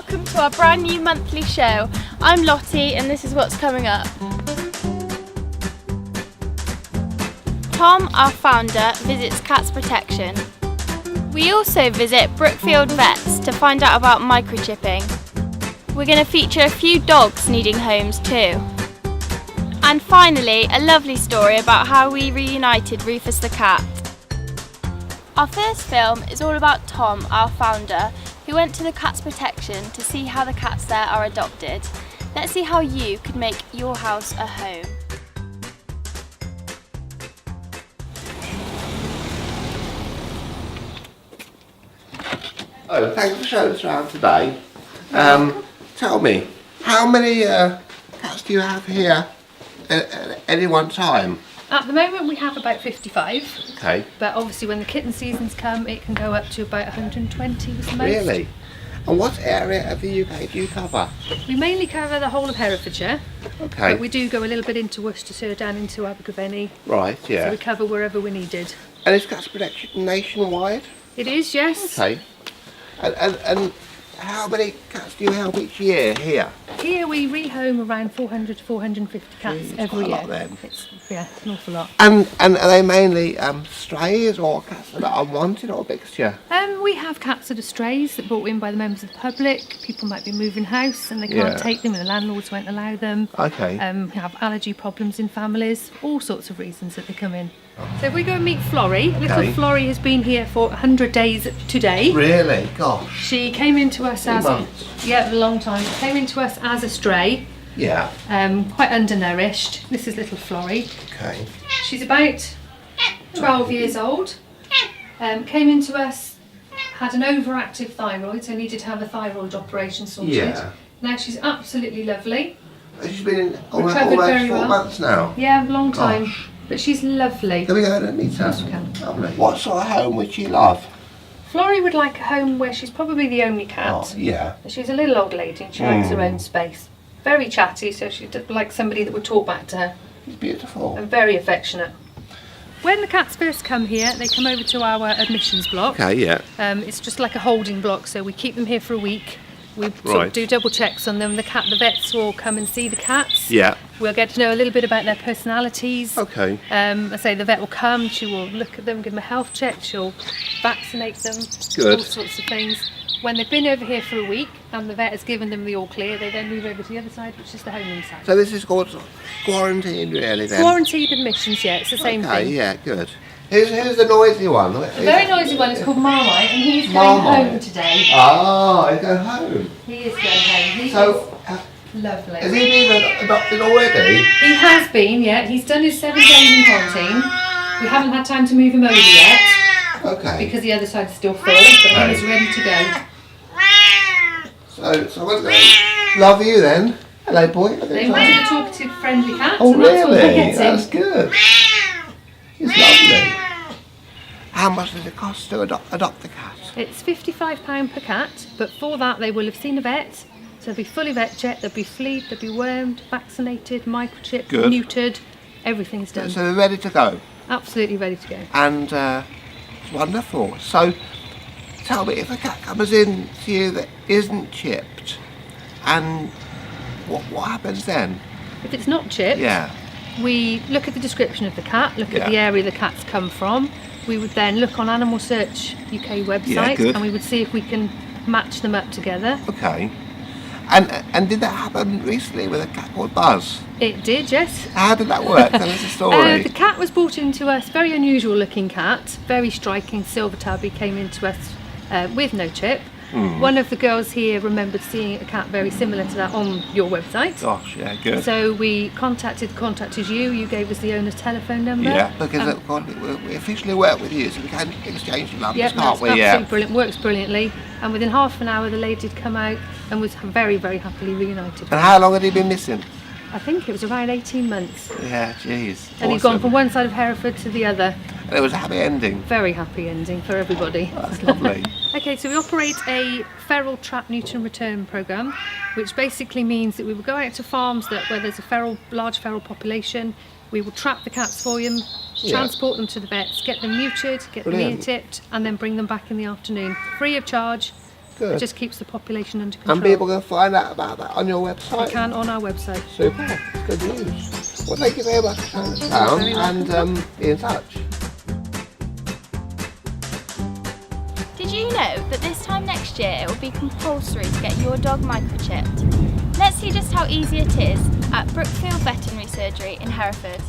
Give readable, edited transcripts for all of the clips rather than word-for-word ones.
welcome to our brand new monthly show. I'm Lottie and this is what's coming up. Tom, our founder, visits Cats Protection. We also visit Brookfield Vets to find out about microchipping. We're going to feature a few dogs needing homes too. And finally, a lovely story about how we reunited Rufus the cat. Our first film is all about Tom, our founder, who went to the Cats Protection to see how the cats there are adopted. Let's see how you could make your house a home. Oh, thanks for showing us around today. Tell me, how many cats do you have here at any one time? At the moment we have about 55. Okay. But obviously when the kitten seasons come it can go up to about 120 was the most. Really? And what area of the UK do you cover? We mainly cover the whole of Herefordshire. Okay. But we do go a little bit into Worcestershire, down into Abergavenny. Right, yeah. So we cover wherever we're needed. And is Cats Protection nationwide? It is, yes. Okay. And how many cats do you help each year here? Here we rehome around 400 to 450 cats Jeez, every quite a year. lot then. It's an awful lot. And are they mainly strays or cats that are unwanted or a mixture? We have cats that are strays that are brought in by the members of the public. People might be moving house and they can't take them and the landlords won't allow them. Okay. We have allergy problems in families, all sorts of reasons that they come in. So if we go and meet Florrie, little Florrie has been here for 100 days today. Really? Gosh. She came into us as months. a long time. Came into us as a stray. Yeah. Quite undernourished. This is little Florrie. Okay. She's about 12 years old. Came into us, had an overactive thyroid, so needed to have a thyroid operation sorted. Yeah. Now she's absolutely lovely. She's been in almost Recovered very 4 well. months now. Yeah, long time. Gosh. But she's lovely. Can we go and meet her? Yes, we can. Lovely. What sort of home would she love? Florrie would like a home where she's probably the only cat. Oh, yeah. She's a little old lady and she likes her own space. Very chatty, so she'd like somebody that would talk back to her. She's beautiful. And very affectionate. When the cats first come here, they come over to our admissions block. Okay, yeah. It's just like a holding block, so we keep them here for a week. We sort of do double checks on them. The vets will come and see the cats. Yeah. We'll get to know a little bit about their personalities. Okay. I say the vet will come, she will look at them, give them a health check, she'll vaccinate them, Good. all sorts of things. When they've been over here for a week and the vet has given them the all clear, they then move over to the other side, which is the homing side. So this is called quarantine, really, then? Quarantined admissions, yeah, it's the same Okay, thing. yeah, good. Who's the noisy one? The very noisy one is called Marmite and he's going home today. Oh, he's going home. He is going home. He So, is lovely. has he been adopted already? He has been, yeah. He's done his 7 days in quarantine. We haven't had time to move him over yet Okay. because the other side's still full, but he is ready to go. So what's that? Love you then. Hello, boy. They wanted a talkative, friendly cat. Oh, and that's what we're really? getting. That's good. He's lovely. How much does it cost to adopt the cat? It's £55 per cat, but for that they will have seen a vet. So they'll be fully vet checked, they'll be fleed, they'll be wormed, vaccinated, microchipped, Good. neutered. Everything's done. So they're ready to go. Absolutely ready to go. And it's wonderful. So tell me, if a cat comes in to you that isn't chipped, and what happens then? If it's not chipped, we look at the description of the cat, look at the area the cat's come from. We would then look on Animal Search UK website and we would see if we can match them up together. Okay. And did that happen recently with a cat called Buzz? It did, yes. How did that work? Tell us the story. The cat was brought into us, very unusual looking cat, very striking silver tabby, came into us with no chip. One of the girls here remembered seeing a cat very similar to that on your website. Gosh, yeah, good. So we contacted you gave us the owner's telephone number. Yeah, because we officially work with you, so we can exchange numbers, can't we? Absolutely brilliant, works brilliantly. And within half an hour the lady had come out and was very, very happily reunited. And how long had he been missing? I think it was around 18 months. Yeah, jeez. And he'd gone from one side of Hereford to the other. And it was a happy ending. Very happy ending for everybody. That's lovely. Okay, so we operate a feral trap, neuter and return programme, which basically means that we will go out to farms where there's a large feral population. We will trap the cats for them, transport them to the vets, get them neutered, get them ear tipped, and then bring them back in the afternoon, free of charge. Good. It just keeps the population under control. And people can find out about that on your website? You can on our website. Super, that's good news. Well, thank you very much for showing us down and be in touch. Did you know that this time next year it will be compulsory to get your dog microchipped? Let's see just how easy it is at Brookfield Veterinary Surgery in Hereford.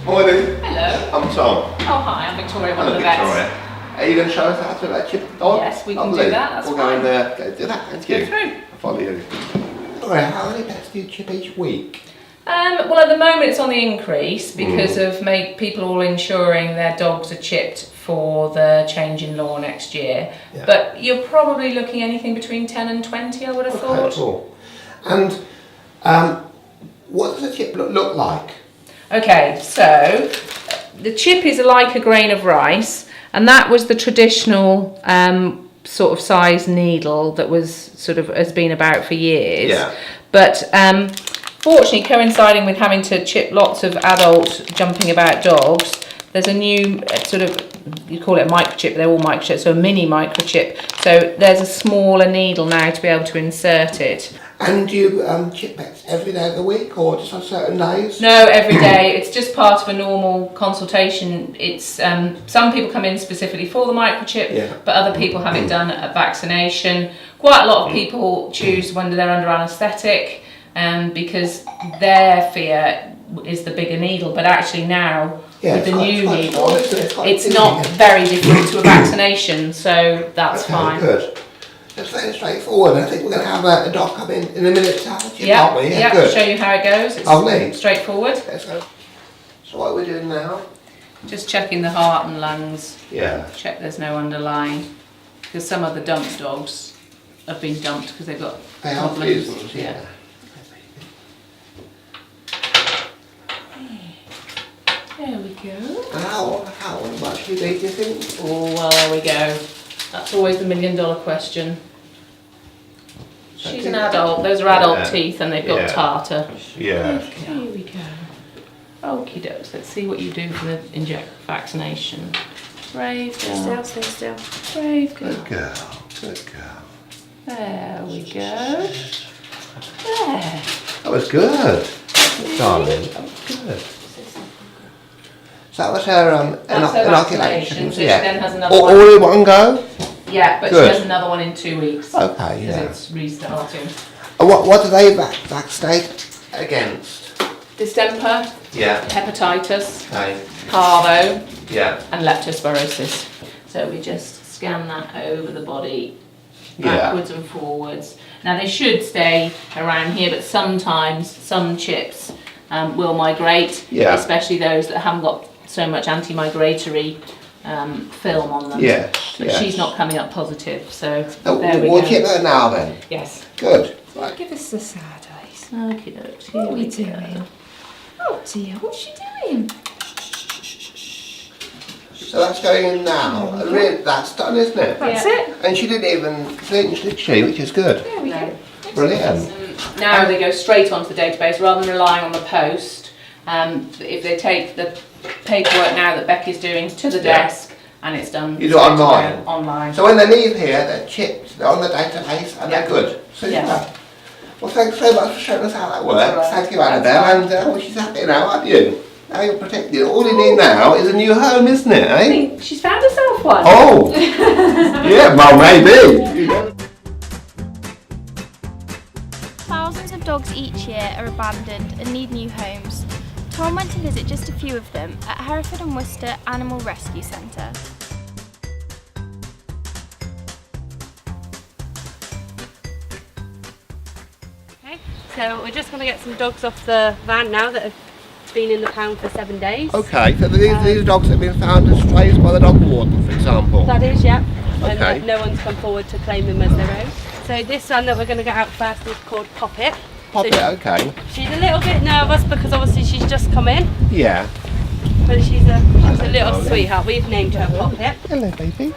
Morning. Hello. I'm Tom. Oh, hi, I'm Victoria, one of the Victoria. vets. Are you going to show us how to chip the dog? Yes, we can Lovely. do that, that's we'll fine. Go do that. Thank you. Go through. I'll follow you. Victoria, how many pets do you chip each week? Well, at the moment it's on the increase because of people all ensuring their dogs are chipped for the change in law next year. Yeah. But you're probably looking anything between 10 and 20, I would have thought. Cool. And what does a chip look like? Okay, so the chip is like a grain of rice, and that was the traditional sort of size needle that has been about for years. Yeah. But fortunately, coinciding with having to chip lots of adult jumping about dogs, there's a new you call it a microchip, they're all microchips, so a mini microchip. So there's a smaller needle now to be able to insert it. And do you chip pets every day of the week or just on certain days? No, every day. It's just part of a normal consultation. It's some people come in specifically for the microchip, but other people have it done at vaccination. Quite a lot of people choose when they're under anaesthetic because their fear is the bigger needle. But actually now, with the new needle, it's not very different to a vaccination, so that's fine. Good. It's very straightforward. I think we're going to have a dog come in a minute to have a chip, aren't we? Yeah, good. Show you how it goes. It's straightforward. Let's go. So what are we doing now? Just checking the heart and lungs. Yeah. Check there's no underlying. Because some of the dumped dogs have been dumped because they've got problems. Yeah. There we go. And how much do you need, do you think? Oh, well, there we go. That's always the $1 million question. She's an adult. Those are adult teeth and they've got tartar. Yeah. Okay, here we go. Okie dokes. Let's see what you do for the vaccination. Brave girl. Stay still. Brave girl. Good girl. Good girl. There we go. There. That was good. Darling. That was good. So that was her inoculation. So she then has another all one. All in one go? Yeah, but Good. she has another one in 2 weeks. Okay, Because yeah. it's restarting. And what do they vaccinate against? Distemper, Yeah. hepatitis, Okay. parvo, Yeah. and leptospirosis. So we just scan that over the body, Yeah. backwards and forwards. Now they should stay around here, but sometimes some chips will migrate, especially those that haven't got so much anti-migratory film on them. Yes. But she's not coming up positive, so Oh, there we we'll go. chip her now then. Yes. Good. Right. Give us the sad eyes. Okie dokes. What are we doing? Oh dear, what's she doing? So that's going in now. And really, that's done, isn't it? That's it. And she didn't even flinch, did she? Which is good. There we go. Brilliant. Now they go straight onto the database rather than relying on the post. If they take the paperwork now that Becky's doing to the desk and it's done. You do it online? Online. So when they leave here, they're chipped, they're on the database, and they're good. Super. Yeah. Well, thanks so much for showing us how that works. Right. Thank you, Annabelle. And well, she's happy now, aren't you? Now you're protected. All you need now is a new home, isn't it, I eh? think she's found herself one. Oh! Yeah, well, maybe. Thousands of dogs each year are abandoned and need new homes. Tom went to visit just a few of them at Hereford and Worcester Animal Rescue Centre. Okay, so we're just going to get some dogs off the van now that have been in the pound for 7 days. Okay, so these dogs have been found as strays by the dog warden, for example. That is, yeah. Okay. And no one's come forward to claim them as their own. So this one that we're going to get out first is called Poppet. Poppet, okay. She's a little bit nervous because obviously she's just come in, Yeah. but she's a little sweetheart. We've named her Poppet. Hello, baby.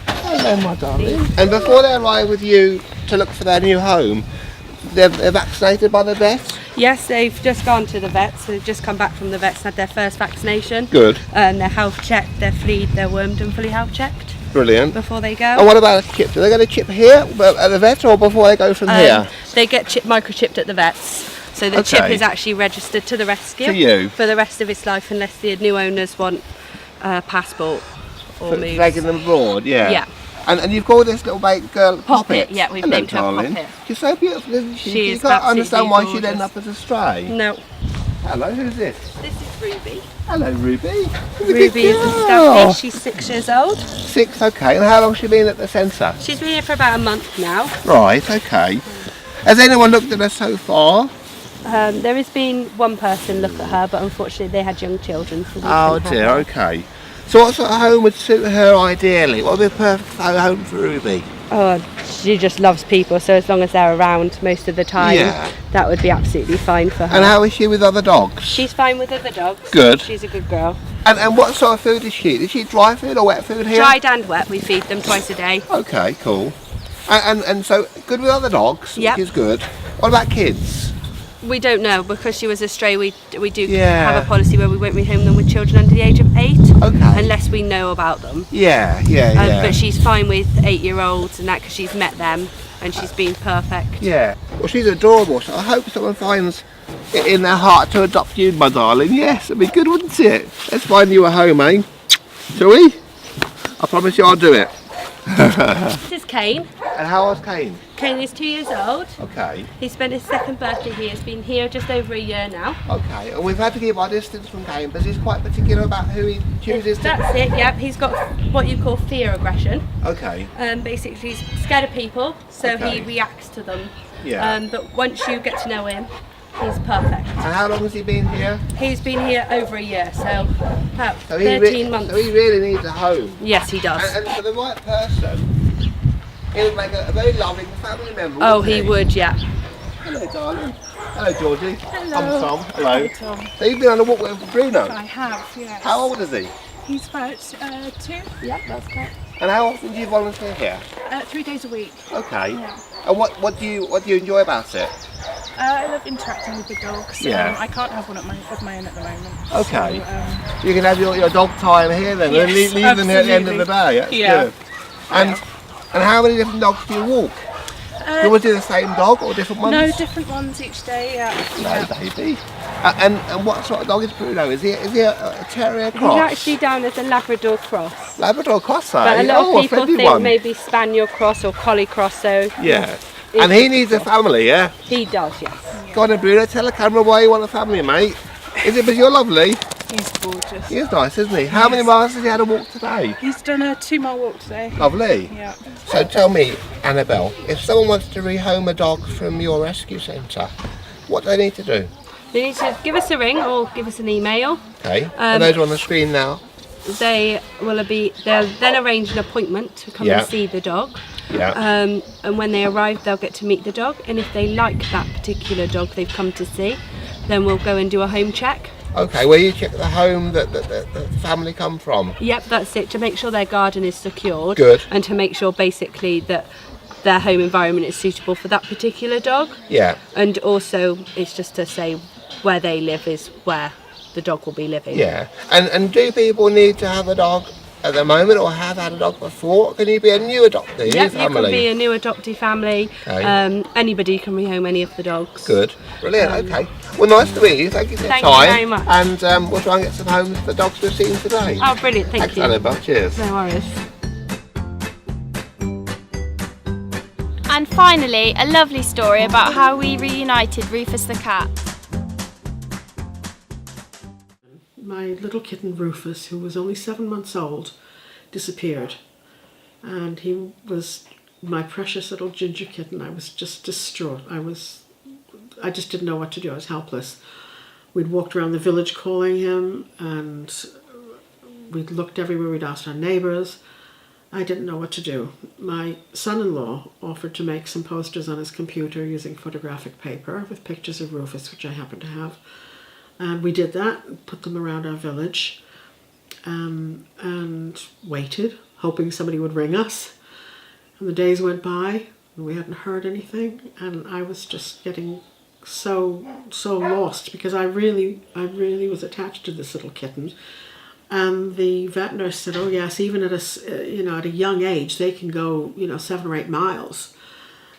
Hello, my darling. And before they arrive with you to look for their new home, they're vaccinated by the vet? Yes, they've just gone to the vets. So they've just come back from the vets and had their first vaccination. Good. And they're health checked, they're fleed, they're wormed and fully health checked Brilliant. before they go. And what about a chip? Do they get a chip here at the vet or before they go from here? They get microchipped at the vets. So the chip is actually registered to the rescue To you? for the rest of its life, unless the new owners want a passport or move. Dragging them abroad, yeah. Yeah. And you've called this little baby girl Poppet. Yeah, we've Hello, named her darling. Poppet. She's so beautiful, isn't she? She You is can't absolutely understand why she'd gorgeous. end up as a stray. No. Hello, who's this? This is Ruby. Hello, Ruby. She's a good Ruby is a girl. staffy. She's 6 years old. 6, okay. And how long has she been at the centre? She's been here for about a month now. Right, okay. Has anyone looked at her so far? There has been one person look at her, but unfortunately they had young children. So we Oh couldn't dear, have her. okay. So what sort of home would suit her ideally? What would be a perfect home for Ruby? Oh, she just loves people, so as long as they're around most of the time, Yeah. that would be absolutely fine for her. And how is she with other dogs? She's fine with other dogs. Good. She's a good girl. And what sort of food does she eat? Does she eat dry food or wet food here? Dried and wet, we feed them twice a day. Okay, cool. And so good with other dogs, Yep. which is good. What about kids? We don't know, because she was a stray, we do Yeah. have a policy where we won't rehome them with children under the age of 8, Okay. unless we know about them. Yeah. But she's fine with 8-year-olds and that, because she's met them and she's been perfect. Yeah. Well, she's adorable, so I hope someone finds it in their heart to adopt you, my darling. Yes, it'd be good, wouldn't it? Let's find you a home, eh? Shall we? I promise you I'll do it. This is Kane. And how old's Kane? Kane is 2 years old. Okay. He spent his 2nd birthday here. He's been here just over a year now. Okay. And we've had to keep our distance from Kane because he's quite particular about who he chooses to... That's it, yep. He's got what you call fear aggression. Okay. Basically, he's scared of people, so Okay. he reacts to them. Yeah. But once you get to know him, he's perfect. And how long has he been here? He's been here over a year, so about So 13 months. So he really needs a home. Yes, he does. And for the right person, he would make a very loving family member. Oh, wouldn't he would, yeah. Hello, darling. Hello, Georgie. Hello. I'm Tom. Hello. Hi, Tom. So you've been on a walk with Bruno. I have, yes. How old is he? He's about 2. Yep, that's correct. And how often do you volunteer here? 3 days a week. Okay. Yeah. And what do you enjoy about it? I love interacting with the dogs. Yeah. I can't have one of my own at the moment. Okay. So, You can have your dog time here then, and Yes, leave them here at the end of the day. That's Yeah. good. And how many different dogs do you walk? Do you always do the same dog or different ones? no, different ones each day. Yeah. No, baby. And what sort of dog is Bruno? Is he a terrier cross? He's actually down as a Labrador cross. Labrador cross, eh? But a lot Oh, of people friendly think one. maybe Spaniel cross or Collie cross, so Yeah. And he needs a family, yeah? he does, yes. Go on then, Bruno, tell the camera why you want a family, mate. Is it because you're lovely? He's gorgeous. He is nice, isn't he? How many miles has he had to walk today? He's done a 2-mile walk today. Lovely. Yeah. So tell me, Annabelle, if someone wants to rehome a dog from your rescue centre, what do they need to do? They need to give us a ring or give us an email. Okay, and those are on the screen now. They'll then arrange an appointment to come Yeah. and see the dog. Yeah. And when they arrive, they'll get to meet the dog. And if they like that particular dog they've come to see, then we'll go and do a home check. Okay, where you check the home that the family come from. Yep, that's it, to make sure their garden is secured. Good. And to make sure basically that their home environment is suitable for that particular dog. Yeah. And also, it's just to say where they live is where the dog will be living. Yeah. And do people need to have a dog at the moment or have had a dog before? Can you be a new adoptee? Yep, you can be a new adoptee family. Okay. Anybody can rehome any of the dogs. Good. Brilliant, okay. Well, nice to meet you. Thank you for your Thank you time. very much. And we'll try and get some homes for dogs we've seen today. Oh, brilliant, thank Thanks, you. Annabelle. Cheers. No worries. And finally, a lovely story about how we reunited Rufus the cat. My little kitten Rufus, who was only 7 months old, disappeared. And he was my precious little ginger kitten. I was just distraught. I just didn't know what to do. I was helpless. We'd walked around the village calling him, and we'd looked everywhere. We'd asked our neighbours. I didn't know what to do. My son-in-law offered to make some posters on his computer using photographic paper with pictures of Rufus, which I happen to have. And we did that, put them around our village, and waited, hoping somebody would ring us. And the days went by, and we hadn't heard anything, and I was just getting so lost, because I really was attached to this little kitten. And the vet nurse said, "Oh yes, even at a young age, they can go 7 or 8 miles."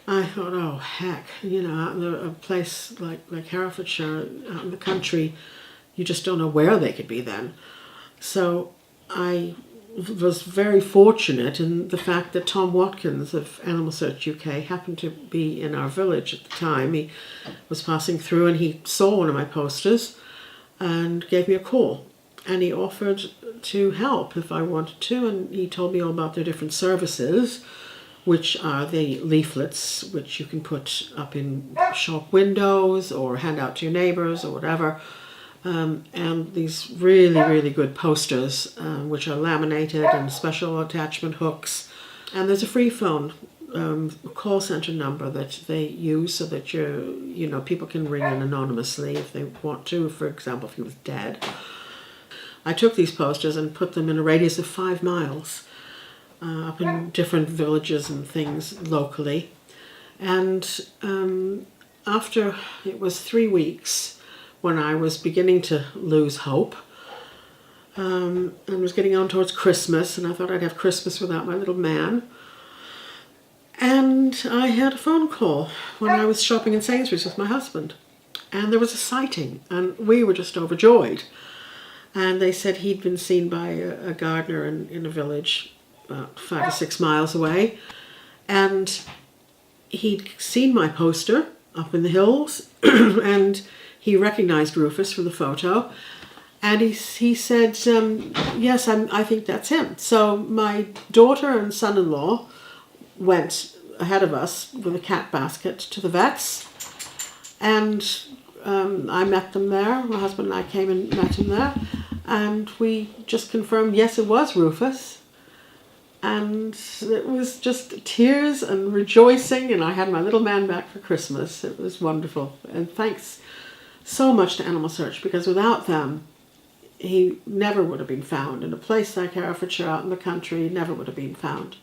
I thought, oh heck, out in a place like Herefordshire, out in the country, you just don't know where they could be then. So I was very fortunate in the fact that Tom Watkins of Animal Search UK happened to be in our village at the time. He was passing through and he saw one of my posters and gave me a call. And he offered to help if I wanted to, and he told me all about their different services, which are the leaflets, which you can put up in shop windows or hand out to your neighbours or whatever. And these really good posters, which are laminated and special attachment hooks. And there's a free phone call centre number that they use so that people can ring in anonymously if they want to. For example, if he was dead. I took these posters and put them in a radius of 5 miles up in different villages and things locally. And after it was 3 weeks, when I was beginning to lose hope, and was getting on towards Christmas, and I thought I'd have Christmas without my little man. And I had a phone call when I was shopping in Sainsbury's with my husband. And there was a sighting, and we were just overjoyed. And they said he'd been seen by a gardener in a village about 5 or 6 miles away. And he'd seen my poster up in the hills, and he recognized Rufus from the photo. And he said, yes, I think that's him. So my daughter and son-in-law went ahead of us with a cat basket to the vets. And I met them there. My husband and I came and met him there. And we just confirmed, yes, it was Rufus. And it was just tears and rejoicing. And I had my little man back for Christmas. It was wonderful. And thanks so much to Animal Search, because without them, he never would have been found. In a place like Herefordshire, out in the country, he never would have been found.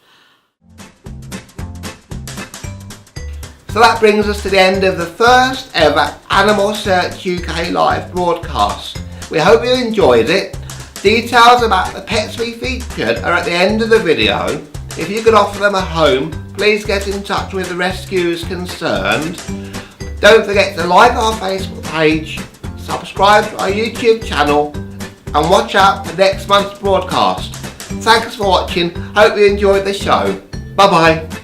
So that brings us to the end of the first ever Animal Search UK live broadcast. We hope you enjoyed it. Details about the pets we featured are at the end of the video. If you could offer them a home, please get in touch with the rescuers concerned. Don't forget to like our Facebook page, subscribe to our YouTube channel, and watch out for next month's broadcast. Thanks for watching. Hope you enjoyed the show. Bye bye.